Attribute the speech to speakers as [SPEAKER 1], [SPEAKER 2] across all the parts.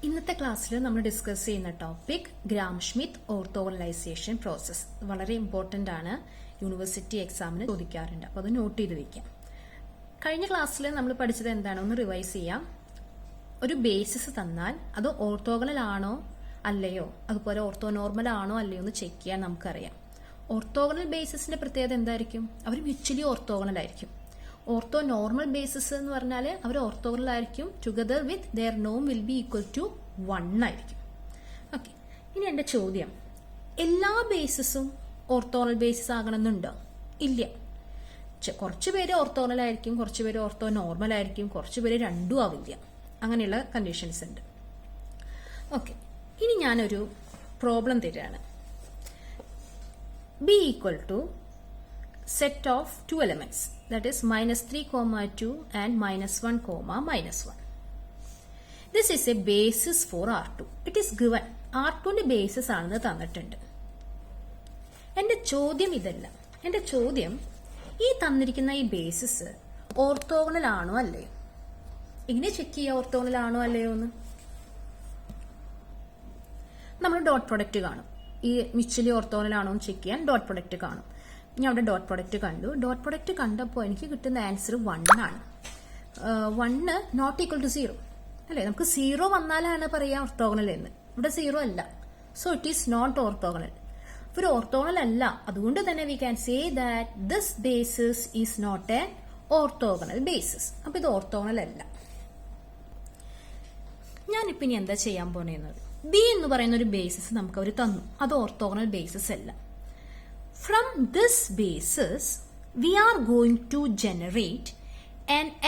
[SPEAKER 1] ഇന്നത്തെ ക്ലാസ്സിൽ നമ്മൾ ഡിസ്കസ് ചെയ്യുന്ന ടോപ്പിക് ഗ്രാം-ഷ്മിത്ത് ഓർത്തോഗണലൈസേഷൻ പ്രോസസ് വളരെ ഇമ്പോർട്ടന്റ് ആണ്. യൂണിവേഴ്സിറ്റി എക്സാമിന് ചോദിക്കാറുണ്ട്. അപ്പോൾ അത് നോട്ട് ചെയ്ത് വെക്കാം. കഴിഞ്ഞ ക്ലാസ്സിൽ നമ്മൾ പഠിച്ചത് എന്താണ് ഒന്ന് റിവൈസ് ചെയ്യാം. ഒരു ബേസിസ് തന്നാൽ അത് ഓർത്തോഗണൽ ആണോ അല്ലയോ, അതുപോലെ ഓർത്തോനോർമൽ ആണോ അല്ലയോ എന്ന് ചെക്ക് ചെയ്യാൻ നമുക്കറിയാം. ഓർത്തോഗണൽ ബേസിസിന്റെ പ്രത്യേകത എന്തായിരിക്കും? അവർ മ്യൂച്വലി ഓർത്തോഗണൽ ആയിരിക്കും. ഓർത്തോ നോർമൽ ബേസിസ് എന്ന് പറഞ്ഞാൽ അവർ ഓർത്തോഗണൽ ആയിരിക്കും. ടുഗദർ വിത്ത് ദെയർ നോം വിൽ ബി ഈക്വൽ ടു 1 ആയിരിക്കും. ഓക്കെ, ഇനി എന്റെ ചോദ്യം, എല്ലാ ബേസിസും ഓർത്തോഗണൽ ബേസിസ് ആകണമെന്നുണ്ടോ? ഇല്ല. കുറച്ചു പേര് ഓർത്തോഗണൽ ആയിരിക്കും, കുറച്ചു പേര് ഓർത്തോ നോർമൽ ആയിരിക്കും, കുറച്ചു പേര് രണ്ടും ആവില്ല. അങ്ങനെയുള്ള കണ്ടീഷൻസ് ഉണ്ട്. ഓക്കെ, ഇനി ഞാനൊരു പ്രോബ്ലം തരികയാണ്. B equal to set of two elements, that is -3, 2 and -1, -1. This is a basis for R2. It is given. R2ന്റെ ബേസിസ് ആണെന്ന് തന്നിട്ടുണ്ട്. എന്റെ ചോദ്യം ഇതല്ല. എന്റെ ചോദ്യം, ഈ തന്നിരിക്കുന്ന ഈ ബേസിസ് ഓർത്തോഗണൽ ആണോ അല്ലയോ? എങ്ങനെ ചെക്ക് ചെയ്യുക ഓർത്തോഗണൽ ആണോ അല്ലയോ എന്ന്? നമ്മൾ ഡോട്ട് പ്രൊഡക്റ്റ് കാണും. ഈ മ്യൂച്വലി ഓർത്തോഗണൽ ആണോ എന്ന് ചെക്ക് ചെയ്യാൻ ഡോട്ട് പ്രൊഡക്റ്റ് കാണും. ഞാൻ അവിടെ ഡോട്ട് പ്രൊഡക്റ്റ് കണ്ടു. ഡോട്ട് പ്രൊഡക്റ്റ് കണ്ടപ്പോൾ എനിക്ക് കിട്ടുന്ന ആൻസർ 1 ആണ്. 1 നോട്ട് ഈക്വൽ ടു 0 അല്ലേ? നമുക്ക് 0 വന്നാലാണ് പറയാ ഓർത്തോഗണൽ എന്ന്. ഇവിടെ 0 അല്ല. So it is not orthogonal. ഒരു ഓർത്തോഗണൽ അല്ല. അതുകൊണ്ട് തന്നെ we can say that this basis is not a orthogonal basis. അപ്പൊ ഇത് ഓർത്തോഗണൽ അല്ല. ഞാനിപ്പോ ഇനി എന്താ ചെയ്യാൻ പോണേന്നത്? ബി എന്ന് പറയുന്ന ഒരു ബേസിസ് നമുക്ക് അവർ തന്നു. അത് ഓർത്തോഗണൽ ബേസിസ് അല്ല. From this basis, we are going to generate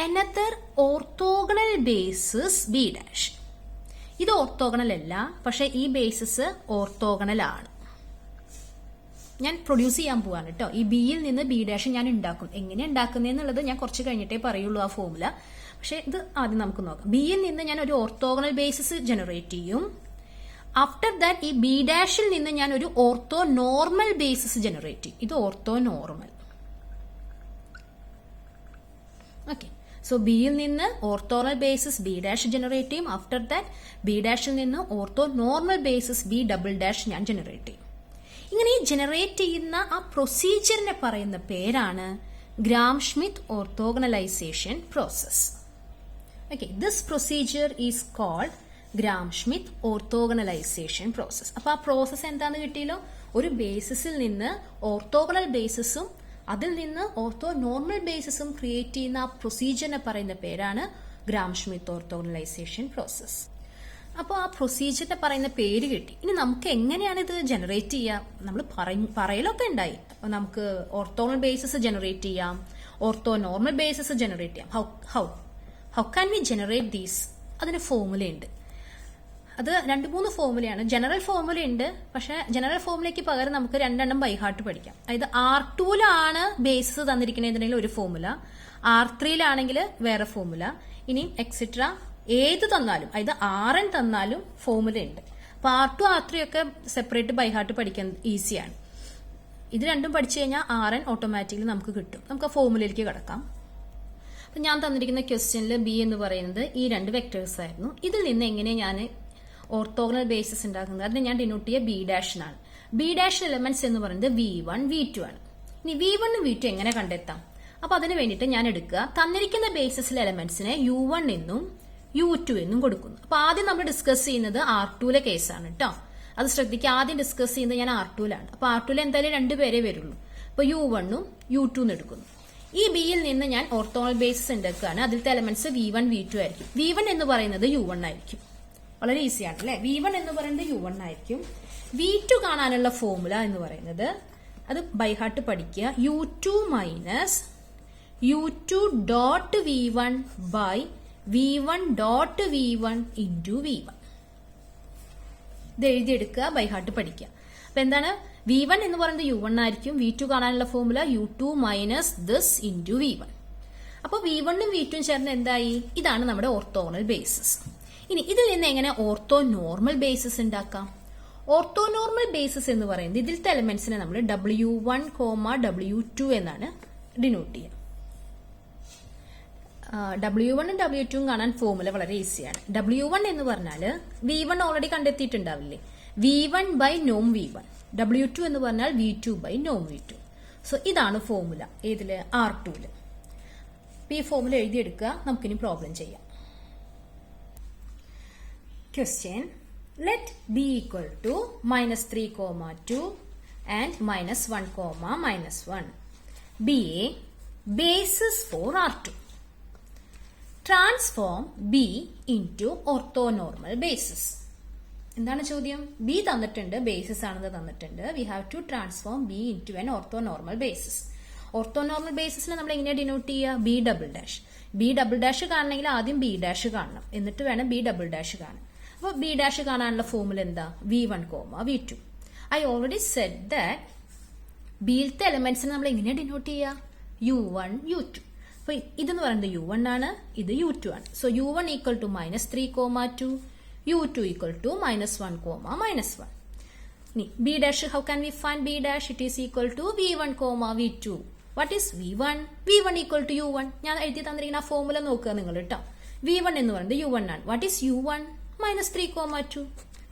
[SPEAKER 1] another orthogonal basis B dash. ഇത് ഓർത്തോഗണൽ അല്ല, പക്ഷെ ഈ ബേസിസ് ഓർത്തോഗണൽ ആണ്. ഞാൻ പ്രൊഡ്യൂസ് ചെയ്യാൻ പോവാണ് കേട്ടോ. ഈ ബിയിൽ നിന്ന് ബി ഡാഷ് ഞാൻ ഉണ്ടാക്കും. എങ്ങനെ ഉണ്ടാക്കുന്നതെന്നുള്ളത് ഞാൻ കുറച്ച് കഴിഞ്ഞിട്ടേ പറയുള്ളൂ ആ ഫോമുല. പക്ഷെ ഇത് ആദ്യം നമുക്ക് നോക്കാം. ബിയിൽ നിന്ന് ഞാൻ ഒരു ഓർത്തോഗണൽ ബേസിസ് ജനറേറ്റ് ചെയ്യും. ആഫ്റ്റർ ദാറ്റ് ഈ ബി ഡാഷിൽ നിന്ന് ഞാൻ ഒരു ഓർത്തോ നോർമൽ ബേസിസ് ജനറേറ്റ് ചെയ്യും. ഇത് ഓർത്തോ നോർമൽ. ഓക്കെ, സോ ബിയിൽ നിന്ന് orthogonal basis B dash generate ചെയ്യും. ആഫ്റ്റർ ദാറ്റ് ബി ഡാഷിൽ നിന്ന് orthonormal basis B double dash ഞാൻ ജനറേറ്റ് ചെയ്യും. ഇങ്ങനെ ഈ ജനറേറ്റ് ചെയ്യുന്ന ആ പ്രൊസീജിയറിനെ പറയുന്ന പേരാണ് Gram Schmidt orthogonalisation process. Okay, this procedure is called Gram Schmidt orthogonalisation process. അപ്പൊ ആ പ്രോസസ് എന്താന്ന് കിട്ടിയല്ലോ? ഒരു ബേസിസിൽ നിന്ന് ഓർത്തോഗണൽ ബേസിസും അതിൽ നിന്ന് ഓർത്തോ നോർമൽ ബേസിസും ക്രിയേറ്റ് ചെയ്യുന്ന ആ പ്രൊസീജിയറിനെ പറയുന്ന പേരാണ് ഗ്രാം-ഷ്മിത്ത് ഓർത്തോഗണലൈസേഷൻ പ്രോസസ്. അപ്പോൾ ആ പ്രൊസീജിയറിനെ പറയുന്ന പേര് കിട്ടി. ഇനി നമുക്ക് എങ്ങനെയാണ് ഇത് ജനറേറ്റ് ചെയ്യാം? നമ്മൾ പറയലൊക്കെ ഉണ്ടായി. അപ്പൊ നമുക്ക് ഓർത്തോഗണൽ ബേസിസ് ജനറേറ്റ് ചെയ്യാം, ഓർത്തോ നോർമൽ ബേസിസ് ജനറേറ്റ് ചെയ്യാം. How can we generate these? അതിന് ഫോർമുല ഉണ്ട്. അത് 2-3 ഫോർമുലയാണ്. ജനറൽ ഫോർമുല ഉണ്ട്, പക്ഷെ ജനറൽ ഫോർമുലയ്ക്ക് പകരം നമുക്ക് 2 ബൈഹാർട്ട് പഠിക്കാം. അതായത് R2ലാണ് ബേസിസ് തന്നിരിക്കുന്നതിനുള്ള ഒരു ഫോർമുല, R3ലാണെങ്കിൽ വേറെ ഫോർമുല, ഇനി എക്സെട്ര ഏത് തന്നാലും, അതായത് RN തന്നാലും ഫോർമുല ഉണ്ട്. അപ്പൊ R2 R3 ഒക്കെ സെപ്പറേറ്റ് ബൈഹാർട്ട് പഠിക്കാൻ ഈസിയാണ്. ഇത് രണ്ടും പഠിച്ചു കഴിഞ്ഞാൽ RN ഓട്ടോമാറ്റിക്കലി നമുക്ക് കിട്ടും. നമുക്ക് ആ ഫോർമുലയിലേക്ക് കിടക്കാം. അപ്പൊ ഞാൻ തന്നിരിക്കുന്ന ക്വസ്റ്റ്യനിൽ ബി എന്ന് പറയുന്നത് ഈ 2 വെക്ടേഴ്സ് ആയിരുന്നു. ഇതിൽ നിന്ന് എങ്ങനെ ഞാൻ ഓർത്തോഗണൽ ബേസിസ് ഉണ്ടാക്കുന്നത്? അതിന് ഞാൻ ഡിനോട്ട് ചെയ്യുക ബി ഡാഷിനാണ്. ബി ഡാഷ് എലമെന്റ്സ് എന്ന് പറയുന്നത് V1 V2 ആണ്. ഇനി V1 ഉം V2 എങ്ങനെ കണ്ടെത്താം? അപ്പൊ അതിന് വേണ്ടിയിട്ട് ഞാൻ എടുക്കുക തന്നിരിക്കുന്ന ബേസിസിലെ എലമെന്റ്സിനെ U1 എന്നും U2 എന്നും കൊടുക്കുന്നു. അപ്പൊ ആദ്യം നമ്മൾ ഡിസ്കസ് ചെയ്യുന്നത് R2ലെ കേസാണ് കേട്ടോ. അത് ശ്രദ്ധിക്കുക. ആദ്യം ഡിസ്കസ് ചെയ്യുന്നത് ഞാൻ R2ലാണ്. അപ്പൊ R2ൽ എന്തായാലും 2 പേരെ വരുള്ളൂ. അപ്പൊ U1 ഉം U2 ഉം എടുക്കുന്നു. ഈ ബിയിൽ നിന്ന് ഞാൻ ഓർത്തോഗണൽ ബേസിസ് ഉണ്ടാക്കുകയാണ്. അതിലത്തെ എലമെന്റ്സ് V1 V2 ആയിരിക്കും. V1 എന്ന് പറയുന്നത് U1 ആയിരിക്കും. വളരെ ഈസിയാണ് അല്ലെ? V1 എന്ന് പറയുന്നത് U1 ആയിരിക്കും. V2 കാണാനുള്ള ഫോർമുല എന്ന് പറയുന്നത്, അത് ബൈഹാർട്ട് പഠിക്കുക, U2 minus U2 dot V1 by V1 dot V1 into V1. ഇത് എഴുതിയെടുക്കുക, ബൈഹാർട്ട് പഠിക്കുക. അപ്പൊ എന്താണ്? V1 എന്ന് പറയുന്നത് U1 ആയിരിക്കും. V2 കാണാനുള്ള formula U2 minus this into V1. അപ്പൊ V1 ഉം V2 ഉം ചേർന്ന് എന്തായി? ഇതാണ് നമ്മുടെ ഓർത്തോഗണൽ ബേസിസ്. ഇനി ഇതിൽ നിന്ന് എങ്ങനെ ഓർത്തോ നോർമൽ ബേസിസ് ഉണ്ടാക്കാം? ഓർത്തോ നോർമൽ ബേസിസ് എന്ന് പറയുന്നത് ഇതിലത്തെ എലമെന്റ്സിനെ നമ്മൾ W1, W2 എന്നാണ് ഡിനോട്ട് ചെയ്യുക. W1 W2 കാണാൻ ഫോർമുല വളരെ ഈസിയാണ്. W1 എന്ന് പറഞ്ഞാൽ V1 already കണ്ടെത്തിയിട്ടുണ്ടാവില്ലേ, V1 by Noam V1. W2 എന്ന് പറഞ്ഞാൽ V2 ബൈ നോം V2. സോ ഇതാണ് ഫോർമുല ഏതില്, R2ല്. ഈ ഫോർമുല എഴുതിയെടുക്കുക, നമുക്കിനി പ്രോബ്ലം ചെയ്യാം. Question, let B equal to -3, 2 and -1, -1 be a basis for R2. Transform B into orthonormal basis. എന്താണ് ചോദ്യം? ബി തന്നിട്ടുണ്ട്, ബേസിസ് ആണെന്ന് തന്നിട്ടുണ്ട്. We have to transform B into an orthonormal basis. Orthonormal ബേസിസിനെ നമ്മൾ എങ്ങനെയാണ് ഡിനോട്ട് ചെയ്യുക? B double dash. B double dash കാണണമെങ്കിൽ ആദ്യം ബി ഡാഷ് കാണണം, എന്നിട്ട് വേണം ബി ഡബിൾ ഡാഷ് കാണാൻ. അപ്പോൾ ബി ഡാഷ് കാണാനുള്ള ഫോർമുല എന്താ? V1, V2. I already said that ബിയിലത്തെ എലമെന്റ്സിനെ നമ്മൾ എങ്ങനെയാണ് ഡിനോട്ട് ചെയ്യുക? U1, U2. അപ്പൊ ഇതെന്ന് പറയുന്നത് U1 ആണ്, ഇത് U2 ആണ്. So U1 equal to -3, 2, U2 equal to -1, -1. B dash, how can we find B dash? It is equal to V1, V2. What is V1? V1 equal to U1. ഞാൻ എഴുതി തന്നിരിക്കുന്ന ആ ഫോർമുല നോക്കുക നിങ്ങൾ കേട്ടോ. V1 എന്ന് പറയുന്നത് U1 ആണ്. What is U1? -3, 2.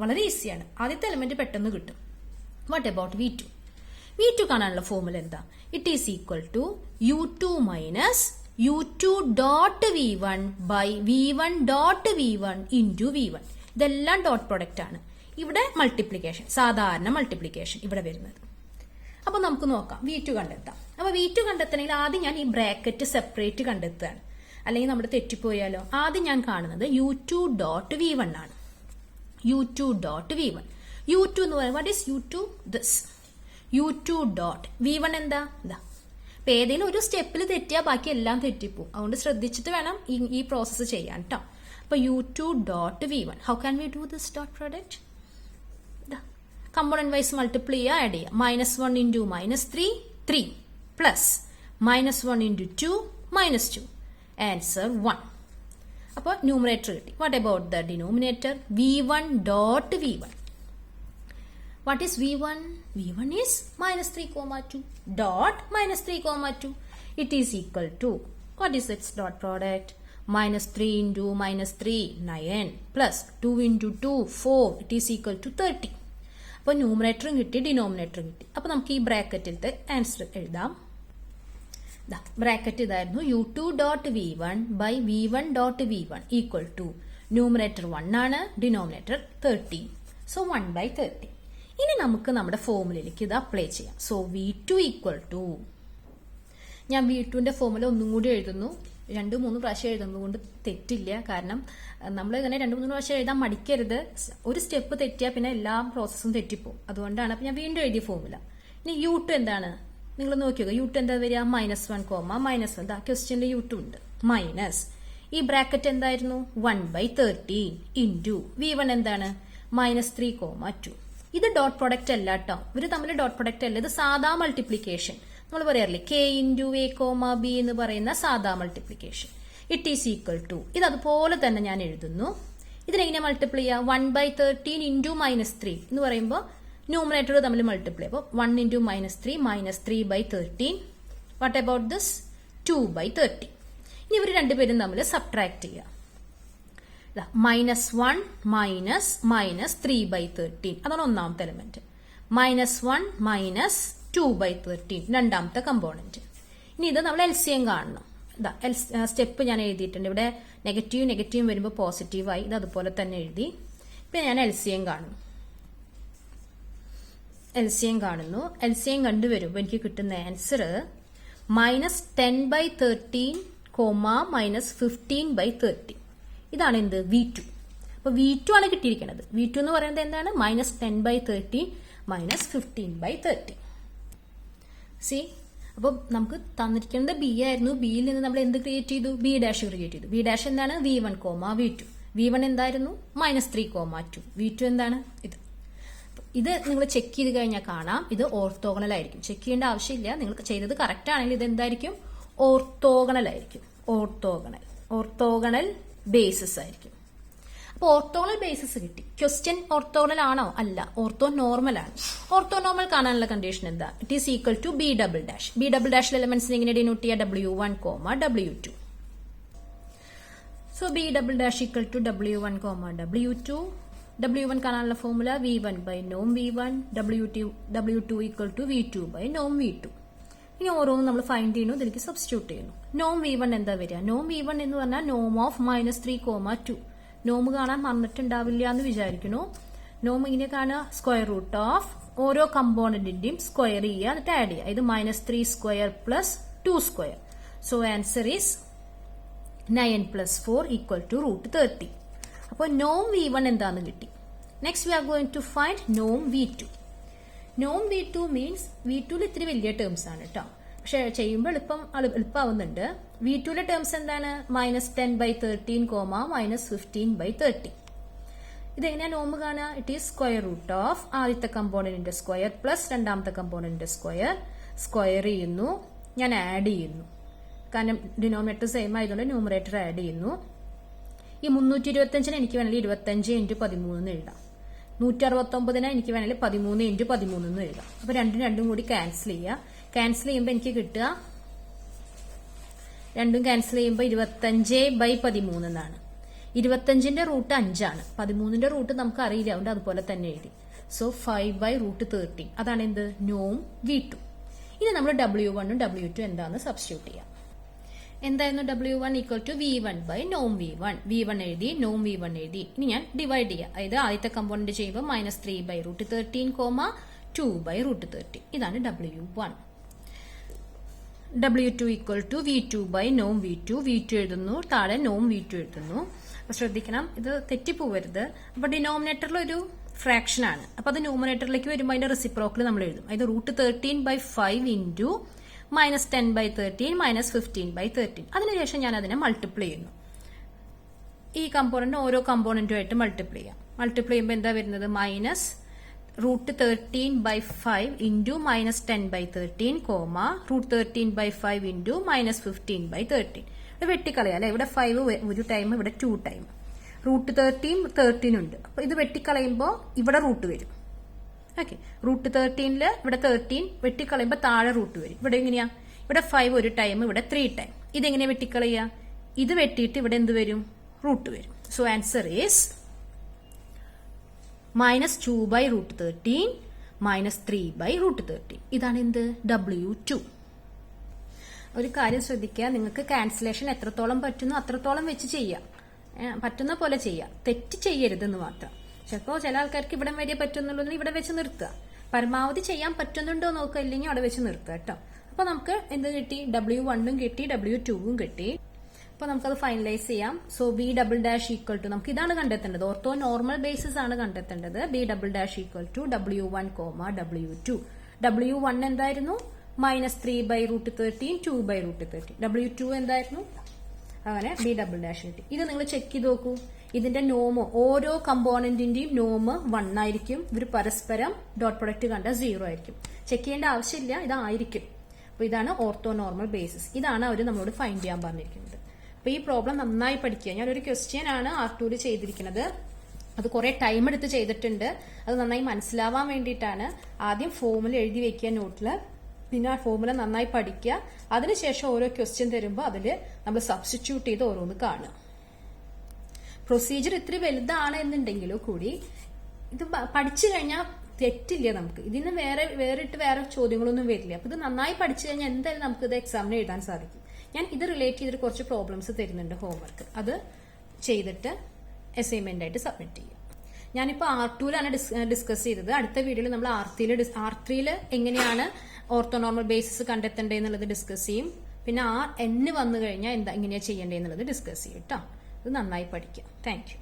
[SPEAKER 1] വളരെ ഈസിയാണ്, ആദ്യത്തെ എലിമെന്റ് പെട്ടെന്ന് കിട്ടും. What about V2? V2 കാണാനുള്ള ഫോർമുല എന്താ? It is equal to U2 minus U2 dot V1 by V1 dot V1 into V1. ഇതെല്ലാം ഡോട്ട് പ്രൊഡക്റ്റ് ആണ്. ഇവിടെ മൾട്ടിപ്ലിക്കേഷൻ, സാധാരണ മൾട്ടിപ്ലിക്കേഷൻ ഇവിടെ വരുന്നത്. അപ്പൊ നമുക്ക് നോക്കാം V2 കണ്ടെത്താം. അപ്പൊ V2 കണ്ടെത്തണമെങ്കിൽ ആദ്യം ഞാൻ ഈ ബ്രാക്കറ്റ് സെപ്പറേറ്റ് കണ്ടെത്തുകയാണ്, അല്ലെങ്കിൽ നമ്മുടെ തെറ്റിപ്പോയാലോ. ആദ്യം ഞാൻ കാണുന്നത് U2 ഡോട്ട് V1 ആണ്. U2 dot V1. U2 എന്ന് പറയുന്നത് what is U2? This. U2 dot V1 എന്താ? ഇതാ. അപ്പൊ ഏതെങ്കിലും ഒരു സ്റ്റെപ്പിൽ തെറ്റിയാൽ ബാക്കി എല്ലാം തെറ്റിപ്പോവും. അതുകൊണ്ട് ശ്രദ്ധിച്ചിട്ട് വേണം ഈ പ്രോസസ്സ് ചെയ്യാൻ കേട്ടോ. അപ്പൊ U2 dot V1. How can we do this dot product? Component wise multiply ചെയ്യുക, ആഡ് ചെയ്യുക. -1 ഇൻറ്റു -3, 3 പ്ലസ് -1 ഇൻറ്റു 2, -2. ആൻസർ 1. അപ്പോൾ ന്യൂമറേറ്റർ കിട്ടി. What about the denominator? V1 dot V1. What is V1? V1 is -3, 2 dot -3, 2. It is equal to, what is its dot product? -3 into -3, 9 plus 2 into 2, 4. It is equal to 30. അപ്പോൾ ന്യൂമറേറ്ററും കിട്ടി, ഡിനോമിനേറ്ററും കിട്ടി. അപ്പോൾ നമുക്ക് ഈ ബ്രാക്കറ്റിലത്തെ answer എഴുതാം. Bracket ഇതായിരുന്നു, U2 dot V1 by V1 dot V1 equal to numerator 1 ആണ്, denominator 13. So 1 by 30. ഇനി നമുക്ക് നമ്മുടെ ഫോർമുലയിലേക്ക് ഇത് അപ്ലൈ ചെയ്യാം. സോ V2 ഈക്വൽ ടു, ഞാൻ V2ന്റെ ഫോർമുല ഒന്നും കൂടി എഴുതുന്നു. 2-3 പ്രാവശ്യം എഴുതുന്നത് കൊണ്ട് തെറ്റില്ല, കാരണം നമ്മൾ ഇങ്ങനെ 2-3 പ്രാവശ്യം എഴുതാൻ മടിക്കരുത്. ഒരു സ്റ്റെപ്പ് തെറ്റിയാൽ പിന്നെ എല്ലാ പ്രോസസ്സും തെറ്റിപ്പോവും. അതുകൊണ്ടാണ് അപ്പൊ ഞാൻ വീണ്ടും എഴുതിയ ഫോർമുല. ഇനി U2 എന്താണ് നിങ്ങൾ നോക്കിയോ? U2 എന്താ വരിക? -1, -1. ക്വസ്റ്റ്യനിൽ U2 ഉണ്ട്. മൈനസ് ഈ ബ്രാക്കറ്റ് എന്തായിരുന്നു? 1 by 13 ഇൻറ്റു V1 എന്താണ്? -3, 2. ഇത് ഡോട്ട് പ്രൊഡക്റ്റ് അല്ല കേട്ടോ, ഇവര് തമ്മിൽ ഡോട്ട് പ്രൊഡക്റ്റ് അല്ല, ഇത് സാധാ മൾട്ടിപ്ലിക്കേഷൻ. നമ്മൾ പറയാറില്ലേ K ഇൻറ്റു A, B എന്ന് പറയുന്ന സാധാ multiplication. It is equal to, ഇത് അതുപോലെ തന്നെ ഞാൻ എഴുതുന്നു. ഇതിനെങ്ങനെ മൾട്ടിപ്ലൈ ചെയ്യുക? 1 by 13 ഇൻറ്റു -3 എന്ന് പറയുമ്പോൾ ന്യൂമറേറ്റർ തമ്മിൽ മൾട്ടിപ്ലൈ. അപ്പോൾ 1 into -3, -3 by 13. What about this? 2 by 13. ഇനി ഇവർ രണ്ടുപേരും തമ്മിൽ സബ്ട്രാക്ട് ചെയ്യുക. -1 -3 by 13 അതാണ് ഒന്നാമത്തെ എലിമെന്റ്. -1 -2 by 13 രണ്ടാമത്തെ കമ്പോണന്റ്. ഇനി ഇത് നമ്മൾ LCM കാണണം. സ്റ്റെപ്പ് ഞാൻ എഴുതിയിട്ടുണ്ട്. ഇവിടെ നെഗറ്റീവ് വരുമ്പോൾ പോസിറ്റീവായി, ഇത് അതുപോലെ തന്നെ എഴുതി. പിന്നെ ഞാൻ LCM കാണുന്നു. LCM കണ്ടുവരുമ്പോൾ എനിക്ക് കിട്ടുന്ന ആൻസർ -10 by 13, -15 by 13. ഇതാണ് എന്ത്? V2. അപ്പൊ V2 ആണ് കിട്ടിയിരിക്കുന്നത്. V2 എന്ന് പറയുന്നത് എന്താണ്? -10 by 13, -15 by 13. സി, അപ്പൊ നമുക്ക് തന്നിരിക്കുന്നത് B ആയിരുന്നു. ബിയിൽ നിന്ന് നമ്മൾ എന്ത് ക്രിയേറ്റ് ചെയ്തു? B ഡാഷ് ക്രിയേറ്റ് ചെയ്തു. B ഡാഷ് എന്താണ്? V1, V2. V1 എന്തായിരുന്നു? -3, 2. V2 എന്താണ്? ഇത് നിങ്ങൾ ചെക്ക് ചെയ്ത് കഴിഞ്ഞാൽ കാണാം, ഇത് ഓർത്തോഗണൽ ആയിരിക്കും. ചെക്ക് ചെയ്യേണ്ട ആവശ്യമില്ല, നിങ്ങൾക്ക് ചെയ്തത് കറക്റ്റ് ആണെങ്കിൽ ഇത് എന്തായിരിക്കും? ഓർത്തോഗണൽ ആയിരിക്കും. ഓർത്തോഗണൽ ബേസിസ് ആയിരിക്കും. അപ്പൊ ഓർത്തോഗണൽ ബേസിസ് കിട്ടി. ക്വസ്റ്റ്യൻ ഓർത്തോഗണൽ ആണോ? അല്ല, ഓർത്തോ നോർമൽ ആണ്. ഓർത്തോ നോർമൽ കാണാനുള്ള കണ്ടീഷൻ എന്താ? It is equal to B double dash. B double ഡാഷിലെ എലമെന്റ്സിനെ എങ്ങനെ ഡിനോട്ട് ചെയ്യുക? W1, W2. So B double dash equal to W1 comma W2. W1 കാണാനുള്ള formula V1 by norm V1, W2 equal to V2 by norm V2. ഇനി ഓരോന്നും നമ്മൾ find ചെയ്യുന്നു, ഇതിലേക്ക് സബ്സ്റ്റിറ്റ്യൂട്ട് ചെയ്യുന്നു. നോം V1 എന്താ വരിക? നോം V1 എന്ന് പറഞ്ഞാൽ നോം ഓഫ് -3,2. നോം കാണാൻ മറന്നിട്ടുണ്ടാവില്ല എന്ന് വിചാരിക്കുന്നു. നോം ഇങ്ങനെ കാണുക, സ്ക്വയർ റൂട്ട് ഓഫ് ഓരോ കമ്പോണന്റിന്റെയും സ്ക്വയർ ചെയ്യുക, എന്നിട്ട് ആഡ് ചെയ്യുക. ഇത് -3 square plus 2 square. So answer is 9 plus 4 equal to √30. അപ്പോൾ നോം V1 എന്താന്ന് കിട്ടി. Next we are going to find നോം V2. നോം V2 മീൻസ് V2ൽ ഇത്തിരി വലിയ ടേംസ് ആണ് കേട്ടോ, പക്ഷെ ചെയ്യുമ്പോൾ എളുപ്പമാവുന്നുണ്ട്. V2ലെ ടേംസ് എന്താണ്? -10/13, -15/30. ഇതെങ്ങനെയാ നോം കാണുക? It is square root of ആദ്യത്തെ കമ്പോണന്റിന്റെ സ്ക്വയർ പ്ലസ് രണ്ടാമത്തെ കമ്പോണന്റിന്റെ സ്ക്വയർ. സ്ക്വയർ ചെയ്യുന്നു, ഞാൻ ആഡ് ചെയ്യുന്നു, കാരണം ഡിനോമിനേറ്റർ സെയിം ആയതുകൊണ്ട് ന്യൂമറേറ്റർ ആഡ് ചെയ്യുന്നു. ഈ 325 എനിക്ക് വേണമെങ്കിൽ 25 × 13 എഴുതാം. 169 എനിക്ക് വേണമെങ്കിൽ 13 × 13 എഴുതാം. അപ്പൊ രണ്ടും കൂടി ക്യാൻസൽ ചെയ്യുക. ക്യാൻസൽ ചെയ്യുമ്പോൾ എനിക്ക് കിട്ടുക, രണ്ടും ക്യാൻസൽ ചെയ്യുമ്പോൾ 25/13 എന്നാണ്. 25ന്റെ റൂട്ട് 5 ആണ്, 13ന്റെ റൂട്ട് നമുക്ക് അറിയില്ല, അതുകൊണ്ട് അതുപോലെ തന്നെ എഴുതി. സോ 5/√13 അതാണ് എന്ത്? നോം V2. ഇനി നമ്മൾ W1 ഉം W2 എന്താണെന്ന് സബ്സ്റ്റിറ്റ്യൂട്ട് ചെയ്യാം. എന്തായിരുന്നു? W1 equal to V1 by Noam V1. V1 എഴുതി, നോം V1 എഴുതി. ഇനി ഞാൻ ഡിവൈഡ് ചെയ്യാം. അതായത് ആദ്യത്തെ കമ്പോണന്റ് ചെയ്യുമ്പോൾ -3/√13, 2/√13. ഇതാണ് W1. W2 equal to V2 by Noam V2. V2 എഴുതുന്നു, താഴെ നോം V2 എഴുതുന്നു. അപ്പൊ ശ്രദ്ധിക്കണം, ഇത് തെറ്റിപ്പോവരുത്. അപ്പൊ ഡിനോമിനേറ്ററിൽ ഒരു ഫ്രാക്ഷൻ ആണ്, അപ്പൊ അത് ന്യൂമറേറ്ററിലേക്ക് വരുമ്പോൾ അതിന്റെ റെസിപ്രോക്കൽ നമ്മൾ എഴുതും. അതായത് √13/5 ഇൻറ്റു -10/13 -15/13. അതിനുശേഷം ഞാൻ അതിനെ മൾട്ടിപ്ലൈ ചെയ്യുന്നു. ഈ കമ്പോണന്റ് ഓരോ കമ്പോണന്റുമായിട്ട് മൾട്ടിപ്ലൈ ചെയ്യാം. മൾട്ടിപ്ലൈ ചെയ്യുമ്പോൾ എന്താ വരുന്നത്? -√13/5 ഇൻറ്റു -10/13, √13/5 ഇൻറ്റു -15/13. ഇവിടെ വെട്ടിക്കളയാം അല്ലെ, ഇവിടെ 5 ഒരു ടൈം, ഇവിടെ 2 ടൈം. √13 ഉണ്ട്, അപ്പൊ ഇത് വെട്ടിക്കളയുമ്പോൾ ഇവിടെ റൂട്ട് വരും. ഓക്കെ, √13 ഇവിടെ 13 വെട്ടിക്കളയുമ്പോൾ താഴെ റൂട്ട് വരും. ഇവിടെ എങ്ങനെയാ? ഇവിടെ 5 ഒരു ടൈം, ഇവിടെ 3 ടൈം. ഇതെങ്ങനെ വെട്ടിക്കളയുക? ഇത് വെട്ടിയിട്ട് ഇവിടെ എന്ത് വരും? റൂട്ട് വരും. So answer is -2/√13 -3/√13. ഇതാണ് എന്ത്? W2. ഒരു കാര്യം ശ്രദ്ധിക്കുക, നിങ്ങൾക്ക് ക്യാൻസലേഷൻ എത്രത്തോളം പറ്റുന്നു അത്രത്തോളം വെച്ച് ചെയ്യാം, പറ്റുന്ന പോലെ ചെയ്യാം, തെറ്റ് ചെയ്യരുതെന്ന് മാത്രം. ചിലപ്പോൾ ചില ആൾക്കാർക്ക് ഇവിടെ വരെ പറ്റുന്നുള്ളൂ, ഇവിടെ വെച്ച് നിർത്തുക. പരമാവധി ചെയ്യാൻ പറ്റുന്നുണ്ടോ നോക്കുക, ഇല്ലെങ്കിൽ അവിടെ വെച്ച് നിർത്തുക കേട്ടോ. അപ്പൊ നമുക്ക് എന്ത് കിട്ടി? W1 കിട്ടി, W2 കിട്ടി. അപ്പൊ നമുക്കത് ഫൈനലൈസ് ചെയ്യാം. So B double dash equal to, നമുക്ക് ഇതാണ് കണ്ടെത്തേണ്ടത്, ഓർത്തോ നോർമൽ ബേസിസ് ആണ് കണ്ടെത്തേണ്ടത്. B double dash equal to W1, W2. W1 എന്തായിരുന്നു? -3/√13, 2/√13. W2 എന്തായിരുന്നു? അങ്ങനെ B ഡബിൾ ഡാഷ് കിട്ടി. ഇത് നിങ്ങൾ ചെക്ക് ചെയ്ത് നോക്കൂ. ഇതിന്റെ നോമ്, ഓരോ കമ്പോണന്റിന്റെയും നോമ് 1 ആയിരിക്കും. ഇവർ പരസ്പരം ഡോട്ട് പ്രൊഡക്റ്റ് കണ്ട 0 ആയിരിക്കും. ചെക്ക് ചെയ്യേണ്ട ആവശ്യമില്ല, ഇതായിരിക്കും. അപ്പൊ ഇതാണ് ഓർത്തോ നോർമൽ ബേസിസ്. ഇതാണ് അവർ നമ്മളോട് ഫൈൻഡ് ചെയ്യാൻ പറഞ്ഞിരിക്കുന്നത്. അപ്പൊ ഈ പ്രോബ്ലം നന്നായി പഠിക്കുക. ഞാനൊരു ക്വസ്റ്റ്യൻ ആണ് R2 ചെയ്തിരിക്കുന്നത്. അത് കുറെ ടൈം എടുത്ത് ചെയ്തിട്ടുണ്ട്. അത് നന്നായി മനസ്സിലാവാൻ വേണ്ടിയിട്ടാണ്. ആദ്യം ഫോർമുല എഴുതി വെക്കുക നോട്ടില്, പിന്നെ ആ ഫോർമുല നന്നായി പഠിക്കുക. അതിനുശേഷം ഓരോ ക്വസ്റ്റ്യൻ തരുമ്പോൾ അതിൽ നമ്മൾ സബ്സ്റ്റിറ്റ്യൂട്ട് ചെയ്ത് ഓരോന്ന് കാണുക. പ്രൊസീജിയർ ഇത്തിരി വലുതാണ് എന്നുണ്ടെങ്കിലോ കൂടി ഇത് പഠിച്ചു കഴിഞ്ഞാൽ തെറ്റില്ല. നമുക്ക് ഇതിന് വേറെ ചോദ്യങ്ങളൊന്നും വരില്ല. അപ്പൊ ഇത് നന്നായി പഠിച്ചു കഴിഞ്ഞാൽ എന്തായാലും നമുക്ക് ഇത് എക്സാമിന് എഴുതാൻ സാധിക്കും. ഞാൻ ഇത് റിലേറ്റ് ചെയ്തിട്ട് കുറച്ച് പ്രോബ്ലംസ് തരുന്നുണ്ട്, ഹോംവർക്ക്. അത് ചെയ്തിട്ട് അസൈൻമെന്റ് ആയിട്ട് സബ്മിറ്റ് ചെയ്യും. ഞാനിപ്പോൾ R2ലാണ് ഡിസ്കസ് ചെയ്തത്. അടുത്ത വീഡിയോയിൽ നമ്മൾ R3 എങ്ങനെയാണ് ഓർത്തോനോർമൽ ബേസിസ് കണ്ടെത്തേണ്ടത് എന്നുള്ളത് ഡിസ്കസ് ചെയ്യും. പിന്നെ RN വന്നു കഴിഞ്ഞാൽ എങ്ങനെയാ ചെയ്യേണ്ടത് എന്നുള്ളത് ഡിസ്കസ് ചെയ്യും കേട്ടോ. ഇത് നന്നായി പഠിക്കാം. Thank you.